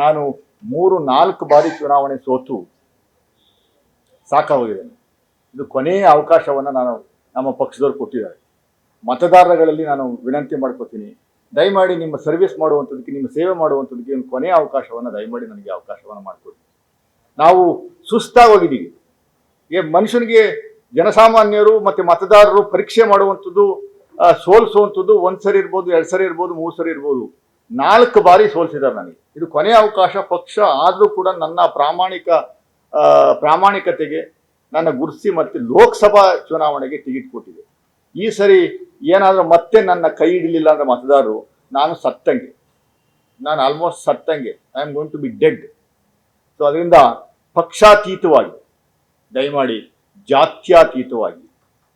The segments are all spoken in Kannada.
ನಾನು 3-4 ಬಾರಿ ಚುನಾವಣೆ ಸೋತು ಸಾಕಾಗಿದ್ದೇನೆ. ಇದು ಕೊನೆಯ ಅವಕಾಶವನ್ನು ನಮ್ಮ ಪಕ್ಷದವ್ರು ಕೊಟ್ಟಿದ್ದಾರೆ. ಮತದಾರಗಳಲ್ಲಿ ನಾನು ವಿನಂತಿ ಮಾಡ್ಕೋತೀನಿ, ದಯಮಾಡಿ ನಿಮ್ಮ ಸರ್ವಿಸ್ ಮಾಡುವಂಥದ್ದಕ್ಕೆ, ನಿಮ್ಮ ಸೇವೆ ಮಾಡುವಂಥದ್ದಕ್ಕೆ ಒಂದು ಕೊನೆಯ ಅವಕಾಶವನ್ನು ದಯಮಾಡಿ ನನಗೆ ಅವಕಾಶವನ್ನು ಮಾಡಿಕೊಡಿ. ನಾವು ಸುಸ್ತಾಗೋಗಿದ್ದೀವಿ. ಮನುಷ್ಯನಿಗೆ ಜನಸಾಮಾನ್ಯರು ಮತ್ತು ಮತದಾರರು ಪರೀಕ್ಷೆ ಮಾಡುವಂಥದ್ದು, ಸೋಲಿಸುವಂಥದ್ದು 1 ಸರಿ ಇರ್ಬೋದು, 2 ಸರಿ ಇರ್ಬೋದು, 3 ಸರಿ ಇರ್ಬೋದು, 4 ಬಾರಿ ಸೋಲಿಸಿದ್ದಾರೆ ನನಗೆ. ಇದು ಕೊನೆಯ ಅವಕಾಶ. ಪಕ್ಷ ಆದರೂ ಕೂಡ ನನ್ನ ಪ್ರಾಮಾಣಿಕತೆಗೆ ನನ್ನ ಗುರುಸಿ ಮತ್ತು ಲೋಕಸಭಾ ಚುನಾವಣೆಗೆ ಟಿಕೆಟ್ ಕೊಟ್ಟಿದೆ. ಈ ಸರಿ ಏನಾದರೂ ಮತ್ತೆ ನನ್ನ ಕೈ ಹಿಡಲಿಲ್ಲ ಅಂದರೆ ಮತದಾರರು, ನಾನು ಸತ್ತಂಗೆ, ನಾನು ಆಲ್ಮೋಸ್ಟ್ ಸತ್ತಂಗೆ, I am going to be dead. So ಅದರಿಂದ ಪಕ್ಷಾತೀತವಾಗಿ, ದಯಮಾಡಿ ಜಾತ್ಯತೀತವಾಗಿ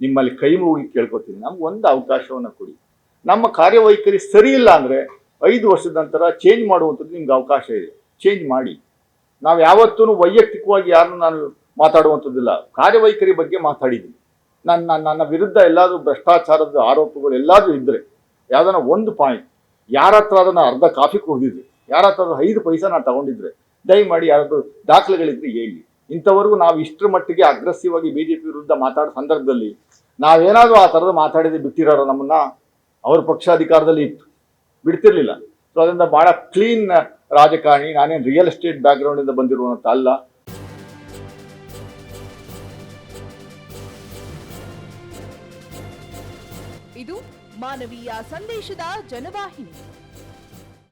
ನಿಮ್ಮಲ್ಲಿ ಕೈ ಮುಗಿ ಕೇಳ್ಕೊತೀನಿ, ನಮ್ಗೆ ಒಂದು ಅವಕಾಶವನ್ನು ಕೊಡಿ. ನಮ್ಮ ಕಾರ್ಯವೈಖರಿ ಸರಿ ಇಲ್ಲ ಅಂದರೆ 5 ವರ್ಷದ ನಂತರ ಚೇಂಜ್ ಮಾಡುವಂಥದ್ದು ನಿಮ್ಗೆ ಅವಕಾಶ ಇದೆ, ಚೇಂಜ್ ಮಾಡಿ. ನಾವು ಯಾವತ್ತೂ ವೈಯಕ್ತಿಕವಾಗಿ ಯಾರನ್ನು ನಾನು ಮಾತಾಡುವಂಥದ್ದಿಲ್ಲ, ಕಾರ್ಯವೈಖರಿ ಬಗ್ಗೆ ಮಾತಾಡಿದ್ದೀನಿ. ನನ್ನ ವಿರುದ್ಧ ಎಲ್ಲಾದರೂ ಭ್ರಷ್ಟಾಚಾರದ ಆರೋಪಗಳು ಎಲ್ಲಾದರೂ ಇದ್ದರೆ, ಯಾವುದನ್ನ ಒಂದು ಪಾಯಿಂಟ್, ಯಾರ ಹತ್ರ ಅದನ್ನು ಅರ್ಧ ಕಾಫಿ ಕುಡಿದಿದ್ರೆ, ಯಾರ ಹತ್ರ 5 ಪೈಸೆ ನಾನು ತಗೊಂಡಿದ್ರೆ, ದಯಮಾಡಿ ಯಾರಾದರೂ ದಾಖಲೆಗಳಿದ್ರೆ ಹೇಳಿ. ಇಂಥವರೆಗೂ ನಾವು ಇಷ್ಟರ ಮಟ್ಟಿಗೆ ಅಗ್ರೆಸಿವ್ ಆಗಿ BJP ವಿರುದ್ಧ ಮಾತಾಡೋ ಸಂದರ್ಭದಲ್ಲಿ ನಾವೇನಾದರೂ ಆ ಥರದ ಮಾತಾಡಿದ್ರೆ ಬಿಟ್ಟಿರೋರು ನಮ್ಮನ್ನ, ಅವ್ರ ಪಕ್ಷ ಅಧಿಕಾರದಲ್ಲಿ ಇತ್ತು, ಬಿಡ್ತಿರ್ಲಿಲ್ಲ. ಸೊ ಅದರಿಂದ ಭಾಳ ಕ್ಲೀನ್ ರಾಜಕಾರಣಿ. ನಾನೇನು ರಿಯಲ್ ಎಸ್ಟೇಟ್ ಬ್ಯಾಕ್ಗ್ರೌಂಡಿಂದ ಬಂದಿರುವಂಥ ಅಲ್ಲ. ಇದು ಮಾನವೀಯ ಸಂದೇಶದ ಜನವಾಹಿನಿ.